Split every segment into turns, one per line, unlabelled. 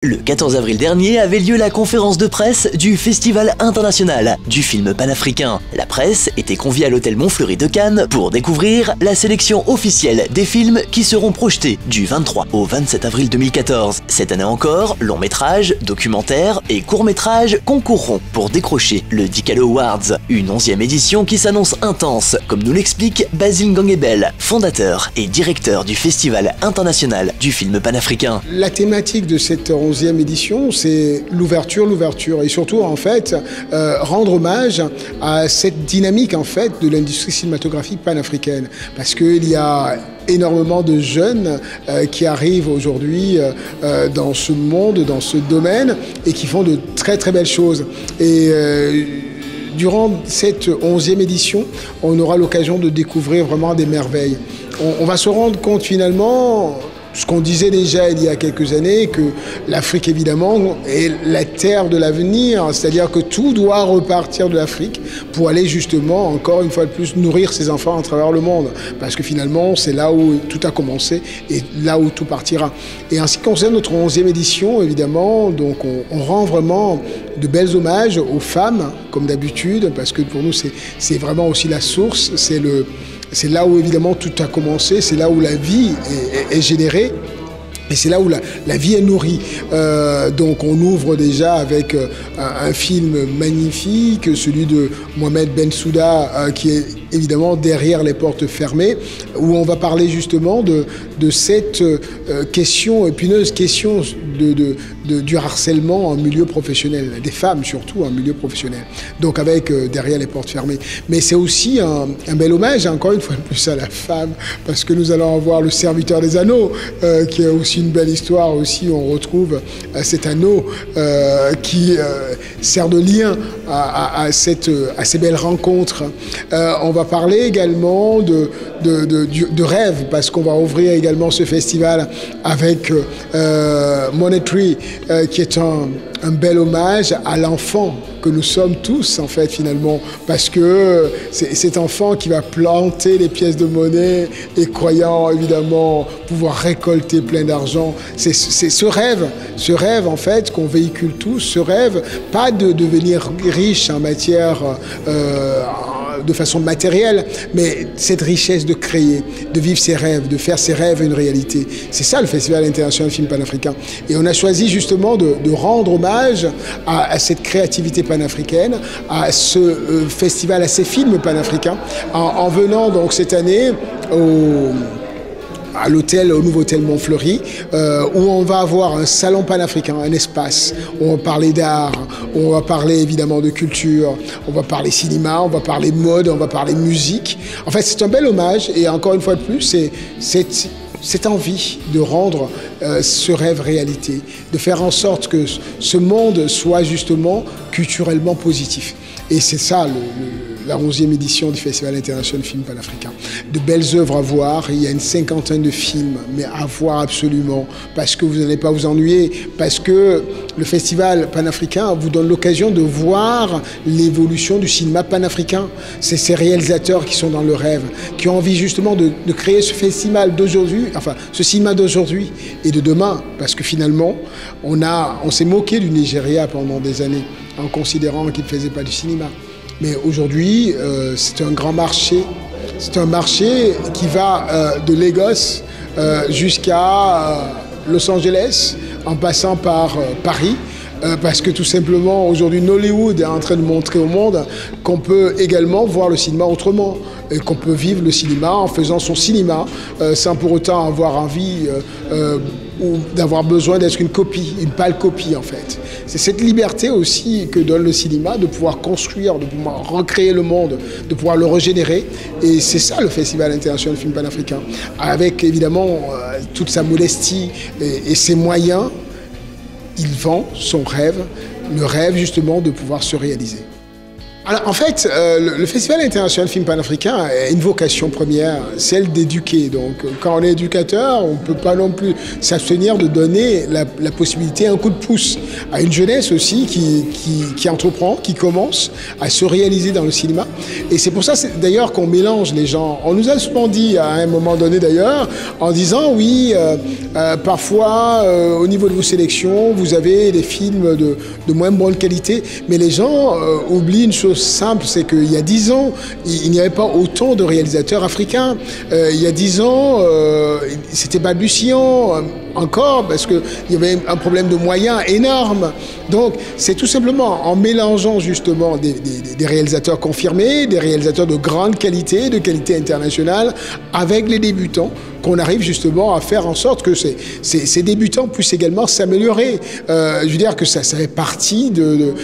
Le 14 avril dernier avait lieu la conférence de presse du Festival international du film panafricain. La presse était conviée à l'hôtel Montfleury de Cannes pour découvrir la sélection officielle des films qui seront projetés du 23 au 27 avril 2014. Cette année encore, longs métrages, documentaires et courts métrages concourront pour décrocher le Dicalo Awards, une 11e édition qui s'annonce intense, comme nous l'explique Basile Ngangebel, fondateur et directeur du Festival international du film panafricain.
La thématique de cette 11e édition, c'est l'ouverture, et surtout en fait rendre hommage à cette dynamique en fait de l'industrie cinématographique panafricaine, parce qu'il y a énormément de jeunes qui arrivent aujourd'hui dans ce monde, dans ce domaine, et qui font de très très belles choses. Et durant cette 11e édition, on aura l'occasion de découvrir vraiment des merveilles. On va se rendre compte finalement, ce qu'on disait déjà il y a quelques années, que l'Afrique évidemment est la terre de l'avenir, c'est-à-dire que tout doit repartir de l'Afrique pour aller justement, encore une fois de plus, nourrir ses enfants à travers le monde. Parce que finalement, c'est là où tout a commencé et là où tout partira. Et en ce qui concerne notre 11e édition, évidemment, donc on rend vraiment de belles hommages aux femmes, comme d'habitude, parce que pour nous, c'est vraiment aussi la source, c'est là où évidemment tout a commencé, c'est là où la vie est générée. Et c'est là où la vie est nourrie. Donc on ouvre déjà avec un film magnifique, celui de Mohamed Bensouda, qui est évidemment derrière les portes fermées, où on va parler justement de cette épineuse question du harcèlement en milieu professionnel, des femmes surtout en milieu professionnel, donc avec derrière les portes fermées. Mais c'est aussi un bel hommage, encore une fois de plus, à la femme, parce que nous allons avoir Le Serviteur des Anneaux, qui est aussi une belle histoire aussi, on retrouve cet anneau qui sert de lien à ces belles rencontres. On va parler également de rêve, parce qu'on va ouvrir également ce festival avec Monetary, qui est un bel hommage à l'enfant que nous sommes tous, en fait, finalement, parce que c'est cet enfant qui va planter les pièces de monnaie et croyant, évidemment, pouvoir récolter plein d'argent. C'est ce rêve, en fait, qu'on véhicule tous, ce rêve, pas de devenir riche en matière de façon matérielle, mais cette richesse de créer, de vivre ses rêves, de faire ses rêves une réalité. C'est ça le Festival international du film panafricain. Et on a choisi justement de rendre hommage à cette créativité panafricaine, à ce festival, à ces films panafricains, en venant donc cette année au nouveau hôtel Montfleury, où on va avoir un salon panafricain, un espace où on va parler d'art, où on va parler évidemment de culture, on va parler cinéma, on va parler mode, on va parler musique. En fait, c'est un bel hommage, et encore une fois de plus, c'est cette envie de rendre ce rêve réalité, de faire en sorte que ce monde soit justement culturellement positif. Et c'est ça la 11e édition du Festival international du film panafricain. De belles œuvres à voir, il y a une 50aine de films, mais à voir absolument, parce que vous n'allez pas vous ennuyer, parce que le Festival panafricain vous donne l'occasion de voir l'évolution du cinéma panafricain. C'est ces réalisateurs qui sont dans le rêve, qui ont envie justement de créer ce festival d'aujourd'hui, enfin ce cinéma d'aujourd'hui et de demain, parce que finalement, on s'est moqué du Nigeria pendant des années, en considérant qu'il ne faisait pas du cinéma. Mais aujourd'hui, c'est un grand marché. C'est un marché qui va de Lagos jusqu'à Los Angeles, en passant par Paris. Parce que tout simplement, aujourd'hui, Nollywood est en train de montrer au monde qu'on peut également voir le cinéma autrement, et qu'on peut vivre le cinéma en faisant son cinéma, sans pour autant avoir envie ou d'avoir besoin d'être une copie, une pâle copie en fait. C'est cette liberté aussi que donne le cinéma, de pouvoir construire, de pouvoir recréer le monde, de pouvoir le régénérer. Et c'est ça le Festival international du film panafricain, avec évidemment toute sa modestie et ses moyens. Il vend son rêve, le rêve justement de pouvoir se réaliser. Alors en fait, le Festival international de film panafricain a une vocation première, celle d'éduquer. Donc quand on est éducateur, on ne peut pas non plus s'abstenir de donner la possibilité, un coup de pouce à une jeunesse aussi qui entreprend, qui commence à se réaliser dans le cinéma. Et c'est pour ça d'ailleurs qu'on mélange les gens. On nous a souvent dit à un moment donné d'ailleurs, en disant oui, parfois au niveau de vos sélections, vous avez des films de moins bonne qualité, mais les gens oublient une chose simple, c'est qu'il y a 10 ans, il n'y avait pas autant de réalisateurs africains. Il y a 10 ans, c'était balbutiant encore parce qu'il y avait un problème de moyens énorme. Donc, c'est tout simplement en mélangeant justement des réalisateurs confirmés, des réalisateurs de grande qualité, de qualité internationale, avec les débutants, qu'on arrive justement à faire en sorte que ces débutants puissent également s'améliorer. Je veux dire que ça fait partie d'une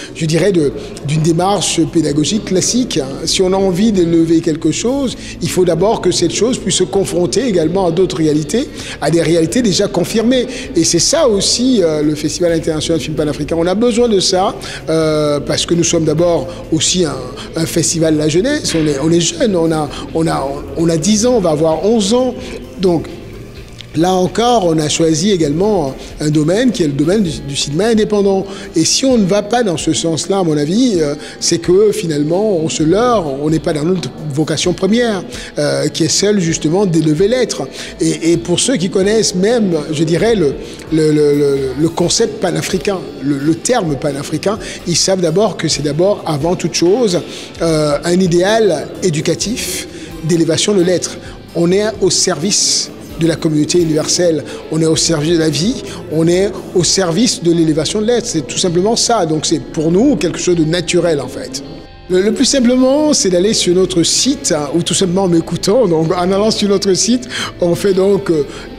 démarche pédagogique classique. Si on a envie d'élever quelque chose, il faut d'abord que cette chose puisse se confronter également à d'autres réalités, à des réalités déjà confirmées. Et c'est ça aussi le Festival international de film panafricain. On a besoin de ça parce que nous sommes d'abord aussi un festival de la jeunesse. On est jeunes, on a 10 ans, on va avoir 11 ans. Donc, là encore, on a choisi également un domaine qui est le domaine du cinéma indépendant. Et si on ne va pas dans ce sens-là, à mon avis, c'est que finalement, on se leurre, on n'est pas dans notre vocation première, qui est celle justement d'élever l'être. Et pour ceux qui connaissent même, je dirais, le concept panafricain, le terme panafricain, ils savent d'abord que c'est d'abord, avant toute chose, un idéal éducatif d'élévation de l'être. On est au service de la communauté universelle, on est au service de la vie, on est au service de l'élévation de l'être. C'est tout simplement ça. Donc c'est pour nous quelque chose de naturel en fait. Le plus simplement, c'est d'aller sur notre site, ou tout simplement en m'écoutant. Donc en allant sur notre site, on fait donc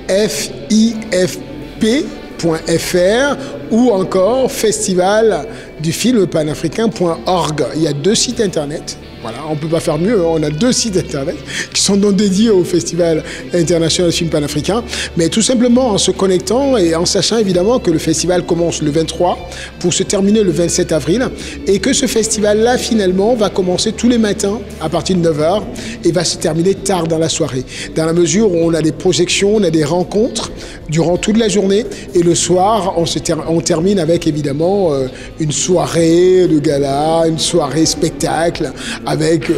FIFP.fr ou encore festival-du-film-panafricain.org. Il y a 2 sites internet. Voilà, on ne peut pas faire mieux, on a 2 sites internet qui sont donc dédiés au Festival international de film panafricain, mais tout simplement en se connectant et en sachant évidemment que le festival commence le 23 pour se terminer le 27 avril et que ce festival-là finalement va commencer tous les matins à partir de 9h et va se terminer tard dans la soirée, dans la mesure où on a des projections, on a des rencontres durant toute la journée et le soir on termine avec évidemment une soirée de gala, une soirée spectacle, avec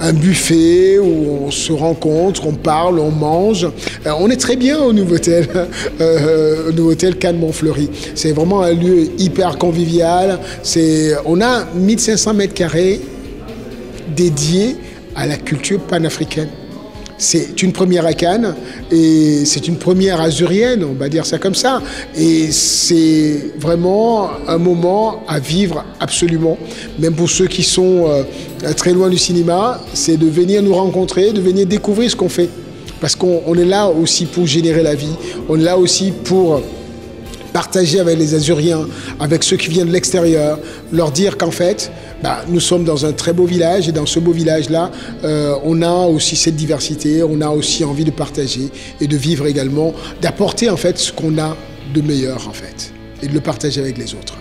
un buffet où on se rencontre, on parle, on mange. On est très bien au Nouveau-Hôtel, Cannes Montfleury. C'est vraiment un lieu hyper convivial. On a 1500 mètres carrés dédiés à la culture panafricaine. C'est une première à Cannes et c'est une première azurienne, on va dire ça comme ça. Et c'est vraiment un moment à vivre absolument. Même pour ceux qui sont très loin du cinéma, c'est de venir nous rencontrer, de venir découvrir ce qu'on fait. Parce qu'on est là aussi pour générer la vie, on est là aussi pour partager avec les Azuriens, avec ceux qui viennent de l'extérieur, leur dire qu'en fait, nous sommes dans un très beau village et dans ce beau village-là, on a aussi cette diversité, on a aussi envie de partager et de vivre également, d'apporter en fait ce qu'on a de meilleur en fait et de le partager avec les autres.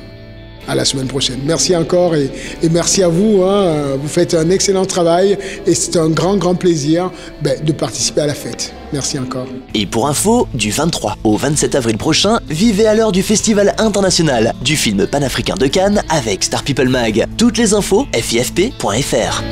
À la semaine prochaine. Merci encore et merci à vous. Vous faites un excellent travail et c'est un grand plaisir de participer à la fête. Merci encore.
Et pour info, du 23 au 27 avril prochain, vivez à l'heure du Festival international du film panafricain de Cannes avec Star People Mag. Toutes les infos, fifp.fr.